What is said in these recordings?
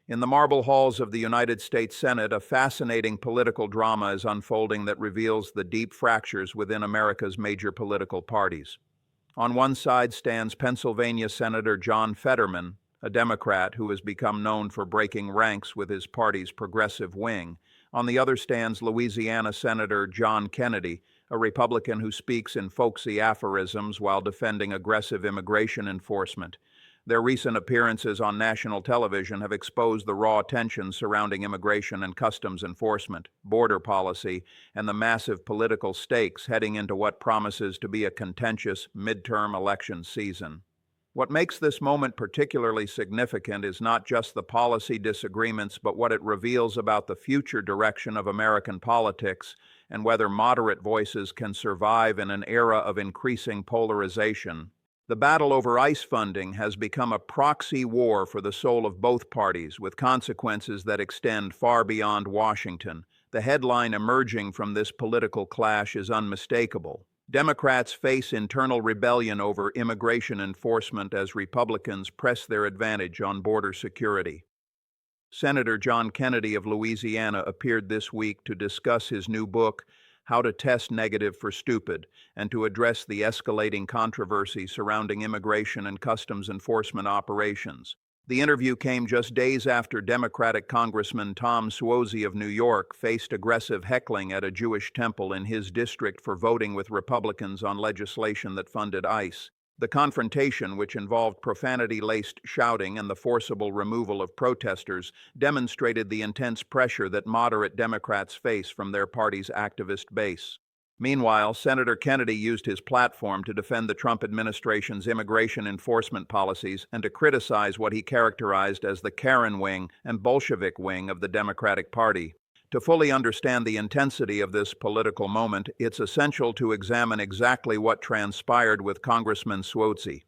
In the marble halls of the United States Senate, a fascinating political drama is unfolding that reveals the deep fractures within America's major political parties. On one side stands Pennsylvania Senator John Fetterman, a Democrat who has become known for breaking ranks with his party's progressive wing. On the other stands Louisiana Senator John Kennedy, a Republican who speaks in folksy aphorisms while defending aggressive immigration enforcement. Their recent appearances on national television have exposed the raw tensions surrounding immigration and customs enforcement, border policy, and the massive political stakes heading into what promises to be a contentious midterm election season. What makes this moment particularly significant is not just the policy disagreements, but what it reveals about the future direction of American politics and whether moderate voices can survive in an era of increasing polarization. The battle over ICE funding has become a proxy war for the soul of both parties, with consequences that extend far beyond Washington. The headline emerging from this political clash is unmistakable. Democrats face internal rebellion over immigration enforcement as Republicans press their advantage on border security. Senator John Kennedy of Louisiana appeared this week to discuss his new book, How to Test Negative for Stupid, and to address the escalating controversy surrounding immigration and customs enforcement operations. The interview came just days after Democratic Congressman Tom Suozzi of New York faced aggressive heckling at a Jewish temple in his district for voting with Republicans on legislation that funded ICE. The confrontation, which involved profanity-laced shouting and the forcible removal of protesters, demonstrated the intense pressure that moderate Democrats face from their party's activist base. Meanwhile, Senator Kennedy used his platform to defend the Trump administration's immigration enforcement policies and to criticize what he characterized as the Karen wing and Bolshevik wing of the Democratic Party. To fully understand the intensity of this political moment, it's essential to examine exactly what transpired with Congressman Suozzi.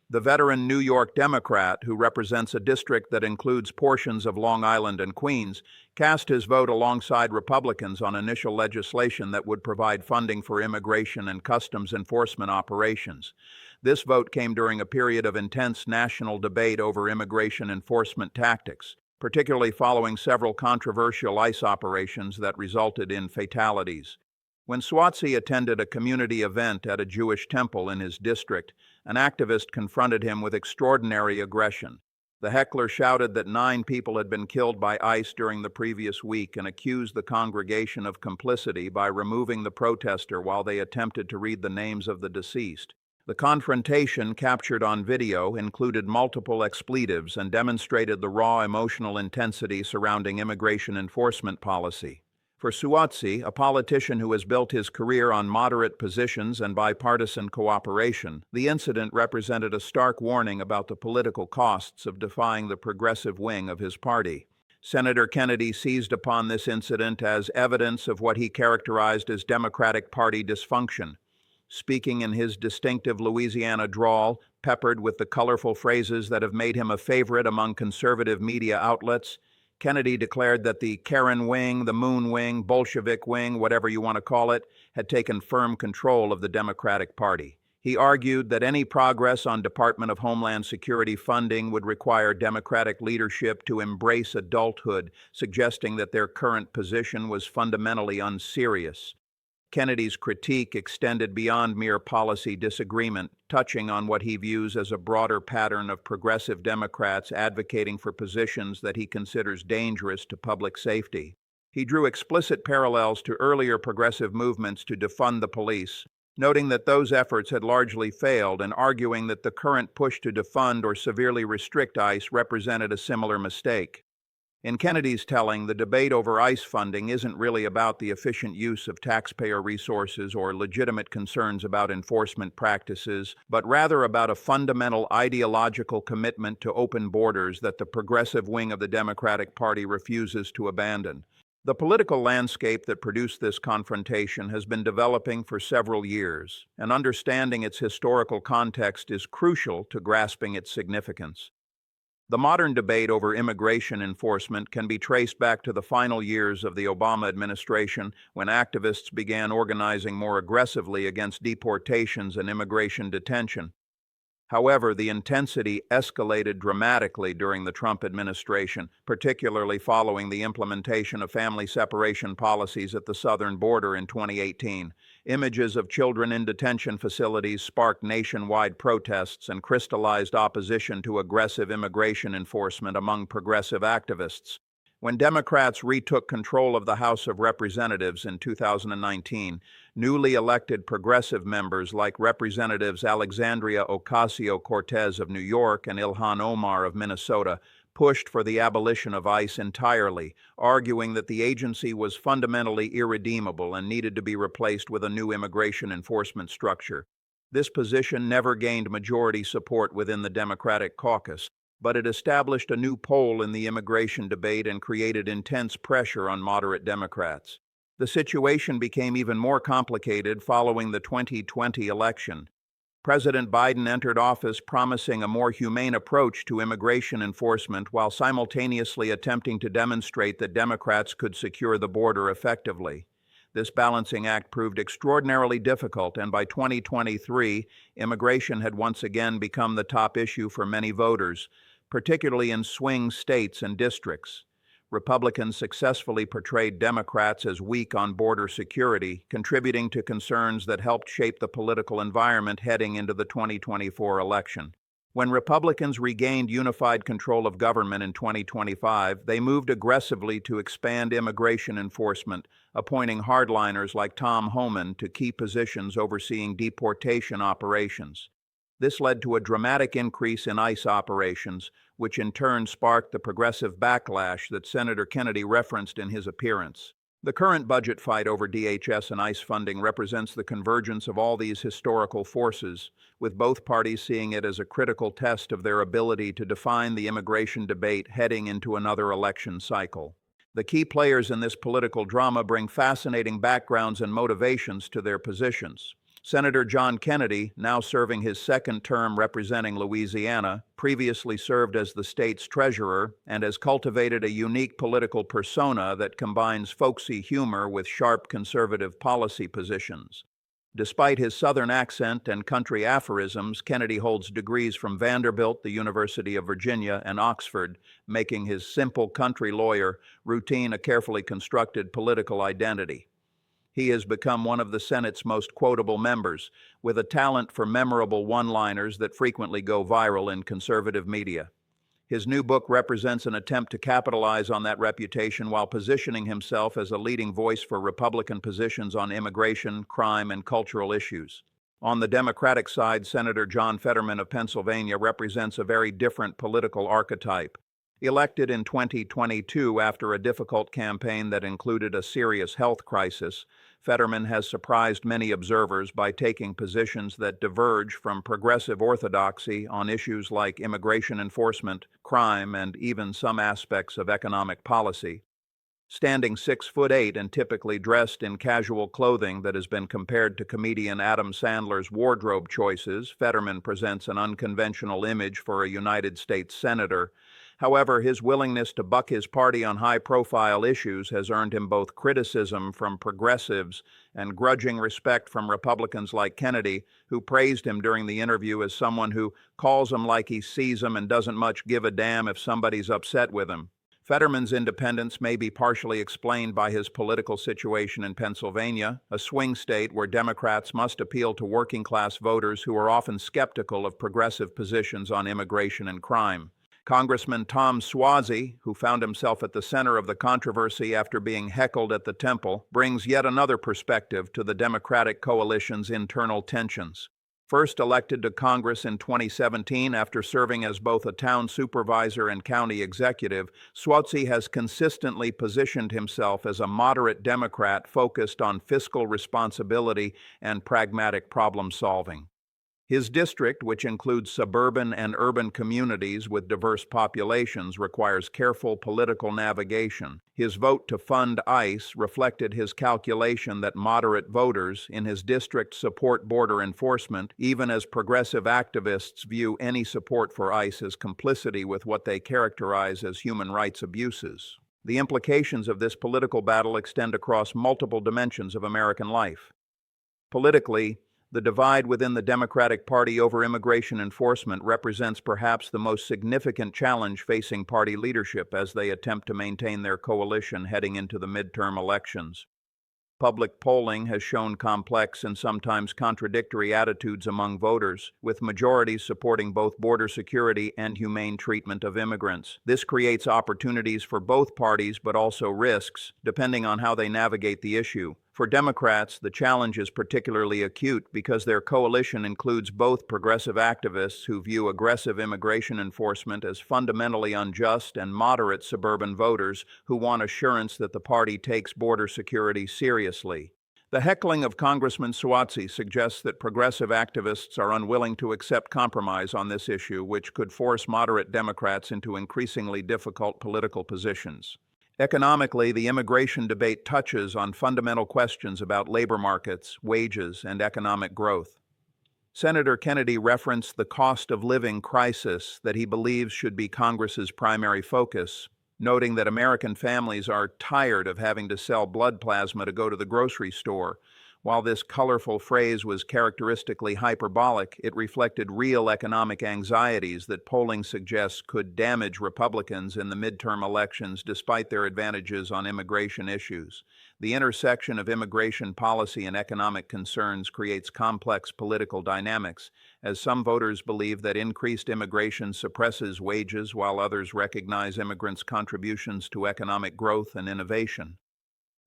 The veteran New York Democrat, who represents a district that includes portions of Long Island and Queens, cast his vote alongside Republicans on initial legislation that would provide funding for immigration and customs enforcement operations. This vote came during a period of intense national debate over immigration enforcement tactics, particularly following several controversial ICE operations that resulted in fatalities. When Suozzi attended a community event at a Jewish temple in his district, an activist confronted him with extraordinary aggression. The heckler shouted that 9 people had been killed by ICE during the previous week and accused the congregation of complicity by removing the protester while they attempted to read the names of the deceased. The confrontation, captured on video, included multiple expletives and demonstrated the raw emotional intensity surrounding immigration enforcement policy. For Suozzi, a politician who has built his career on moderate positions and bipartisan cooperation, the incident represented a stark warning about the political costs of defying the progressive wing of his party. Senator Kennedy seized upon this incident as evidence of what he characterized as Democratic Party dysfunction. Speaking in his distinctive Louisiana drawl, peppered with the colorful phrases that have made him a favorite among conservative media outlets, Kennedy declared that the Karen wing, the Moon wing, Bolshevik wing, whatever you want to call it, had taken firm control of the Democratic Party. He argued that any progress on Department of Homeland Security funding would require Democratic leadership to embrace adulthood, suggesting that their current position was fundamentally unserious. Kennedy's critique extended beyond mere policy disagreement, touching on what he views as a broader pattern of progressive Democrats advocating for positions that he considers dangerous to public safety. He drew explicit parallels to earlier progressive movements to defund the police, noting that those efforts had largely failed and arguing that the current push to defund or severely restrict ICE represented a similar mistake. In Kennedy's telling, the debate over ICE funding isn't really about the efficient use of taxpayer resources or legitimate concerns about enforcement practices, but rather about a fundamental ideological commitment to open borders that the progressive wing of the Democratic Party refuses to abandon. The political landscape that produced this confrontation has been developing for several years, and understanding its historical context is crucial to grasping its significance. The modern debate over immigration enforcement can be traced back to the final years of the Obama administration, when activists began organizing more aggressively against deportations and immigration detention. However, the intensity escalated dramatically during the Trump administration, particularly following the implementation of family separation policies at the southern border in 2018. Images of children in detention facilities sparked nationwide protests and crystallized opposition to aggressive immigration enforcement among progressive activists. When Democrats retook control of the House of Representatives in 2019, newly elected progressive members like Representatives Alexandria Ocasio-Cortez of New York and Ilhan Omar of Minnesota pushed for the abolition of ICE entirely, arguing that the agency was fundamentally irredeemable and needed to be replaced with a new immigration enforcement structure. This position never gained majority support within the Democratic caucus, but it established a new pole in the immigration debate and created intense pressure on moderate Democrats. The situation became even more complicated following the 2020 election. President Biden entered office promising a more humane approach to immigration enforcement while simultaneously attempting to demonstrate that Democrats could secure the border effectively. This balancing act proved extraordinarily difficult, and by 2023, immigration had once again become the top issue for many voters, particularly in swing states and districts. Republicans successfully portrayed Democrats as weak on border security, contributing to concerns that helped shape the political environment heading into the 2024 election. When Republicans regained unified control of government in 2025, they moved aggressively to expand immigration enforcement, appointing hardliners like Tom Homan to key positions overseeing deportation operations. This led to a dramatic increase in ICE operations, which in turn sparked the progressive backlash that Senator Kennedy referenced in his appearance. The current budget fight over DHS and ICE funding represents the convergence of all these historical forces, with both parties seeing it as a critical test of their ability to define the immigration debate heading into another election cycle. The key players in this political drama bring fascinating backgrounds and motivations to their positions. Senator John Kennedy, now serving his second term representing Louisiana, previously served as the state's treasurer and has cultivated a unique political persona that combines folksy humor with sharp conservative policy positions. Despite his Southern accent and country aphorisms, Kennedy holds degrees from Vanderbilt, the University of Virginia, and Oxford, making his simple country lawyer routine a carefully constructed political identity. He has become one of the Senate's most quotable members, with a talent for memorable one-liners that frequently go viral in conservative media. His new book represents an attempt to capitalize on that reputation while positioning himself as a leading voice for Republican positions on immigration, crime, and cultural issues. On the Democratic side, Senator John Fetterman of Pennsylvania represents a very different political archetype. Elected in 2022 after a difficult campaign that included a serious health crisis, Fetterman has surprised many observers by taking positions that diverge from progressive orthodoxy on issues like immigration enforcement, crime, and even some aspects of economic policy. Standing 6'8" and typically dressed in casual clothing that has been compared to comedian Adam Sandler's wardrobe choices, Fetterman presents an unconventional image for a United States senator. However, his willingness to buck his party on high-profile issues has earned him both criticism from progressives and grudging respect from Republicans like Kennedy, who praised him during the interview as someone who calls him like he sees him and doesn't much give a damn if somebody's upset with him. Fetterman's independence may be partially explained by his political situation in Pennsylvania, a swing state where Democrats must appeal to working-class voters who are often skeptical of progressive positions on immigration and crime. Congressman Tom Suozzi, who found himself at the center of the controversy after being heckled at the Temple, brings yet another perspective to the Democratic coalition's internal tensions. First elected to Congress in 2017 after serving as both a town supervisor and county executive, Suozzi has consistently positioned himself as a moderate Democrat focused on fiscal responsibility and pragmatic problem-solving. His district, which includes suburban and urban communities with diverse populations, requires careful political navigation. His vote to fund ICE reflected his calculation that moderate voters in his district support border enforcement, even as progressive activists view any support for ICE as complicity with what they characterize as human rights abuses. The implications of this political battle extend across multiple dimensions of American life. Politically, The divide within the Democratic Party over immigration enforcement represents perhaps the most significant challenge facing party leadership as they attempt to maintain their coalition heading into the midterm elections. Public polling has shown complex and sometimes contradictory attitudes among voters, with majorities supporting both border security and humane treatment of immigrants. This creates opportunities for both parties but also risks, depending on how they navigate the issue. For Democrats, the challenge is particularly acute because their coalition includes both progressive activists who view aggressive immigration enforcement as fundamentally unjust and moderate suburban voters who want assurance that the party takes border security seriously. The heckling of Congressman Suozzi suggests that progressive activists are unwilling to accept compromise on this issue, which could force moderate Democrats into increasingly difficult political positions. Economically, the immigration debate touches on fundamental questions about labor markets, wages, and economic growth. Senator Kennedy referenced the cost of living crisis that he believes should be Congress's primary focus, noting that American families are tired of having to sell blood plasma to go to the grocery store. While this colorful phrase was characteristically hyperbolic, it reflected real economic anxieties that polling suggests could damage Republicans in the midterm elections despite their advantages on immigration issues. The intersection of immigration policy and economic concerns creates complex political dynamics, as some voters believe that increased immigration suppresses wages while others recognize immigrants' contributions to economic growth and innovation.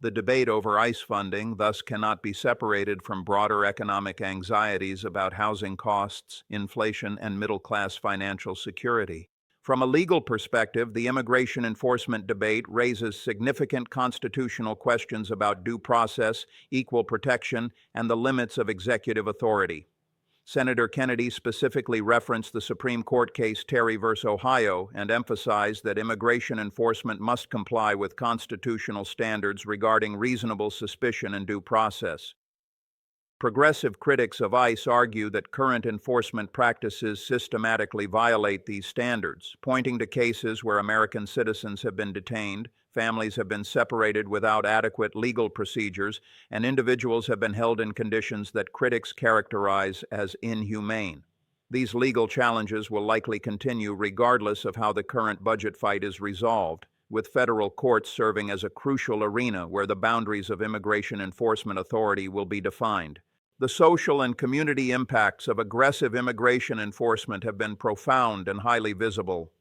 The debate over ICE funding thus cannot be separated from broader economic anxieties about housing costs, inflation, and middle-class financial security. From a legal perspective, the immigration enforcement debate raises significant constitutional questions about due process, equal protection, and the limits of executive authority. Senator Kennedy specifically referenced the Supreme Court case Terry v. Ohio and emphasized that immigration enforcement must comply with constitutional standards regarding reasonable suspicion and due process. Progressive critics of ICE argue that current enforcement practices systematically violate these standards, pointing to cases where American citizens have been detained, families have been separated without adequate legal procedures, and individuals have been held in conditions that critics characterize as inhumane. These legal challenges will likely continue regardless of how the current budget fight is resolved, with federal courts serving as a crucial arena where the boundaries of immigration enforcement authority will be defined. The social and community impacts of aggressive immigration enforcement have been profound and highly visible.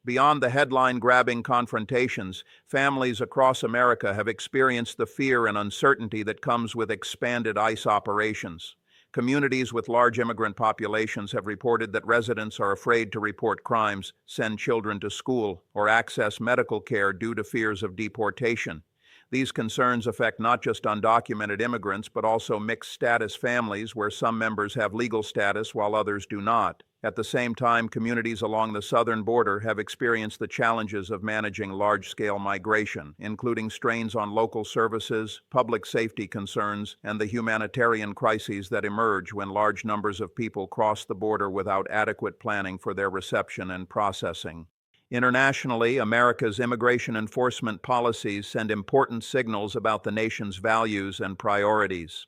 Beyond the headline-grabbing confrontations, families across America have experienced the fear and uncertainty that comes with expanded ICE operations. Communities with large immigrant populations have reported that residents are afraid to report crimes, send children to school, or access medical care due to fears of deportation. These concerns affect not just undocumented immigrants, but also mixed-status families where some members have legal status while others do not. At the same time, communities along the southern border have experienced the challenges of managing large-scale migration, including strains on local services, public safety concerns, and the humanitarian crises that emerge when large numbers of people cross the border without adequate planning for their reception and processing. Internationally, America's immigration enforcement policies send important signals about the nation's values and priorities.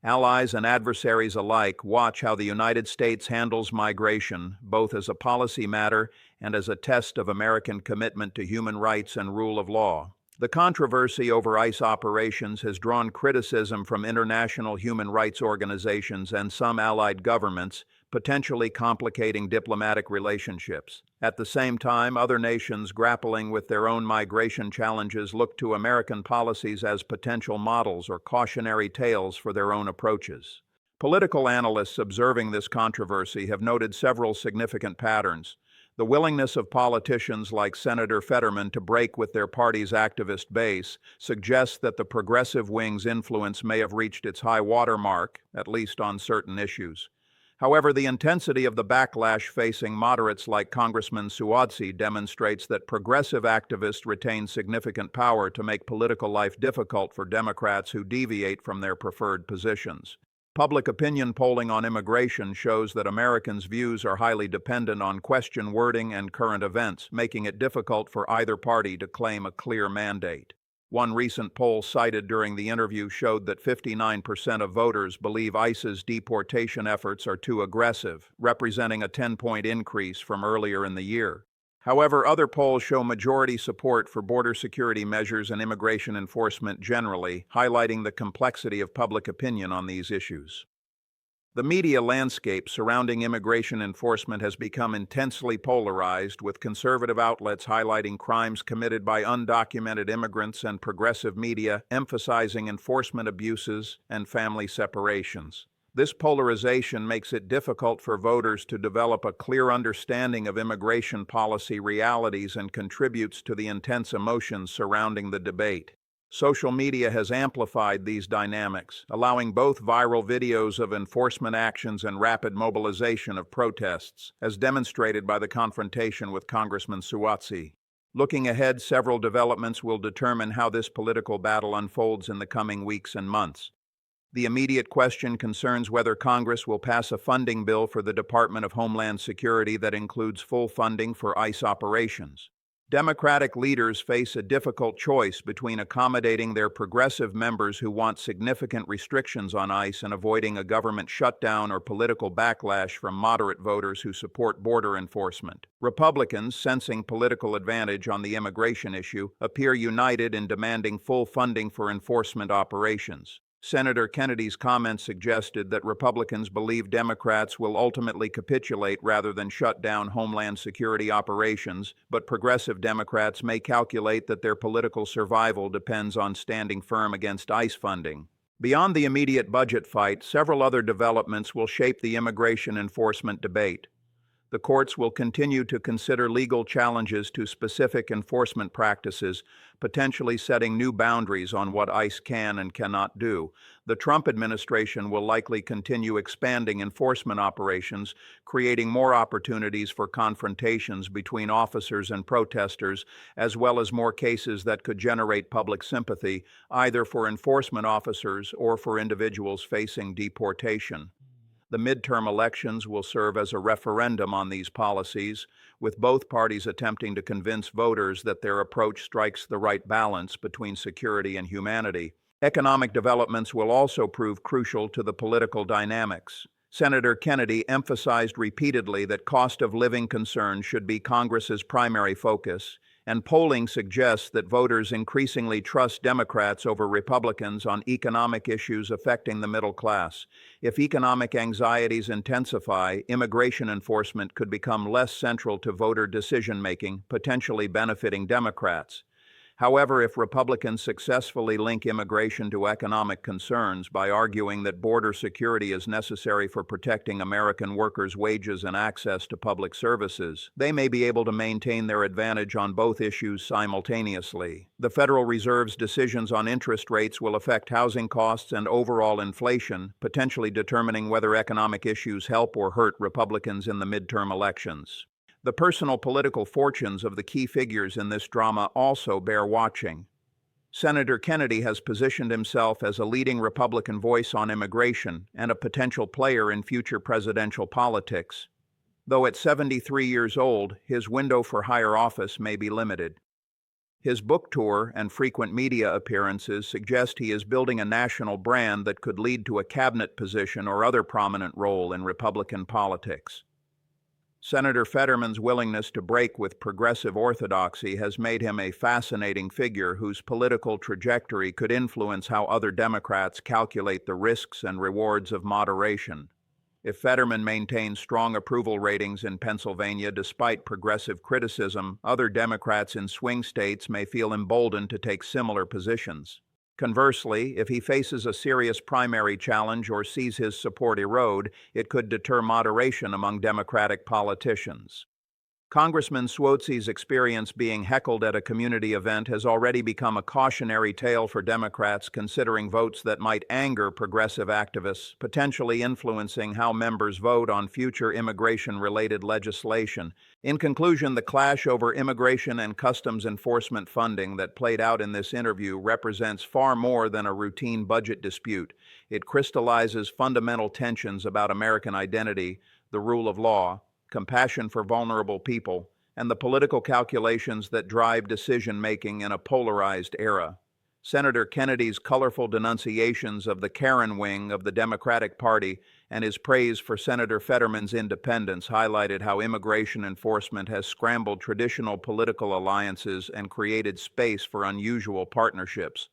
Allies and adversaries alike watch how the United States handles migration, both as a policy matter and as a test of American commitment to human rights and rule of law. The controversy over ICE operations has drawn criticism from international human rights organizations and some allied governments, potentially complicating diplomatic relationships. At the same time, other nations grappling with their own migration challenges look to American policies as potential models or cautionary tales for their own approaches. Political analysts observing this controversy have noted several significant patterns. The willingness of politicians like Senator Fetterman to break with their party's activist base suggests that the progressive wing's influence may have reached its high water mark, at least on certain issues. However, the intensity of the backlash facing moderates like Congressman Suozzi demonstrates that progressive activists retain significant power to make political life difficult for Democrats who deviate from their preferred positions. Public opinion polling on immigration shows that Americans' views are highly dependent on question wording and current events, making it difficult for either party to claim a clear mandate. One recent poll cited during the interview showed that 59% of voters believe ICE's deportation efforts are too aggressive, representing a 10-point increase from earlier in the year. However, other polls show majority support for border security measures and immigration enforcement generally, highlighting the complexity of public opinion on these issues. The media landscape surrounding immigration enforcement has become intensely polarized, with conservative outlets highlighting crimes committed by undocumented immigrants and progressive media emphasizing enforcement abuses and family separations. This polarization makes it difficult for voters to develop a clear understanding of immigration policy realities and contributes to the intense emotions surrounding the debate. Social media has amplified these dynamics, allowing both viral videos of enforcement actions and rapid mobilization of protests, as demonstrated by the confrontation with Congressman Suozzi. Looking ahead, several developments will determine how this political battle unfolds in the coming weeks and months. The immediate question concerns whether Congress will pass a funding bill for the Department of Homeland Security that includes full funding for ICE operations. Democratic leaders face a difficult choice between accommodating their progressive members who want significant restrictions on ICE and avoiding a government shutdown or political backlash from moderate voters who support border enforcement. Republicans, sensing political advantage on the immigration issue, appear united in demanding full funding for enforcement operations. Senator Kennedy's comments suggested that Republicans believe Democrats will ultimately capitulate rather than shut down Homeland Security operations, but progressive Democrats may calculate that their political survival depends on standing firm against ICE funding. Beyond the immediate budget fight, several other developments will shape the immigration enforcement debate. The courts will continue to consider legal challenges to specific enforcement practices, potentially setting new boundaries on what ICE can and cannot do. The Trump administration will likely continue expanding enforcement operations, creating more opportunities for confrontations between officers and protesters, as well as more cases that could generate public sympathy, either for enforcement officers or for individuals facing deportation. The midterm elections will serve as a referendum on these policies, with both parties attempting to convince voters that their approach strikes the right balance between security and humanity. Economic developments will also prove crucial to the political dynamics. Senator Kennedy emphasized repeatedly that cost of living concerns should be Congress's primary focus, and polling suggests that voters increasingly trust Democrats over Republicans on economic issues affecting the middle class. If economic anxieties intensify, immigration enforcement could become less central to voter decision-making, potentially benefiting Democrats. However, if Republicans successfully link immigration to economic concerns by arguing that border security is necessary for protecting American workers' wages and access to public services, they may be able to maintain their advantage on both issues simultaneously. The Federal Reserve's decisions on interest rates will affect housing costs and overall inflation, potentially determining whether economic issues help or hurt Republicans in the midterm elections. The personal political fortunes of the key figures in this drama also bear watching. Senator Kennedy has positioned himself as a leading Republican voice on immigration and a potential player in future presidential politics. Though at 73 years old, his window for higher office may be limited. His book tour and frequent media appearances suggest he is building a national brand that could lead to a cabinet position or other prominent role in Republican politics. Senator Fetterman's willingness to break with progressive orthodoxy has made him a fascinating figure whose political trajectory could influence how other Democrats calculate the risks and rewards of moderation. If Fetterman maintains strong approval ratings in Pennsylvania despite progressive criticism, other Democrats in swing states may feel emboldened to take similar positions. Conversely, if he faces a serious primary challenge or sees his support erode, it could deter moderation among Democratic politicians. Congressman Suozzi's experience being heckled at a community event has already become a cautionary tale for Democrats considering votes that might anger progressive activists, potentially influencing how members vote on future immigration-related legislation. In conclusion, the clash over immigration and customs enforcement funding that played out in this interview represents far more than a routine budget dispute. It crystallizes fundamental tensions about American identity, the rule of law, compassion for vulnerable people, and the political calculations that drive decision-making in a polarized era. Senator Kennedy's colorful denunciations of the Karen wing of the Democratic Party and his praise for Senator Fetterman's independence highlighted how immigration enforcement has scrambled traditional political alliances and created space for unusual partnerships.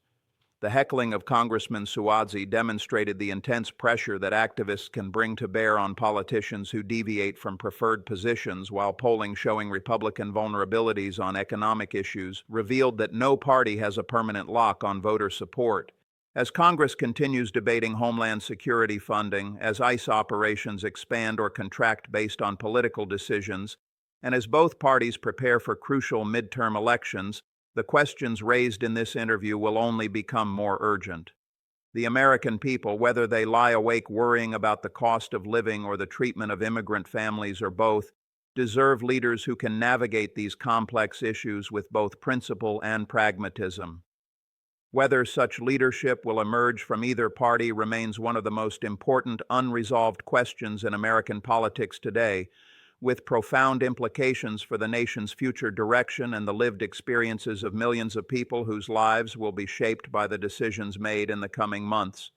The heckling of Congressman Suozzi demonstrated the intense pressure that activists can bring to bear on politicians who deviate from preferred positions, while polling showing Republican vulnerabilities on economic issues revealed that no party has a permanent lock on voter support. As Congress continues debating Homeland Security funding, as ICE operations expand or contract based on political decisions, and as both parties prepare for crucial midterm elections, the questions raised in this interview will only become more urgent. The American people, whether they lie awake worrying about the cost of living or the treatment of immigrant families or both, deserve leaders who can navigate these complex issues with both principle and pragmatism. Whether such leadership will emerge from either party remains one of the most important unresolved questions in American politics today, with profound implications for the nation's future direction and the lived experiences of millions of people whose lives will be shaped by the decisions made in the coming months.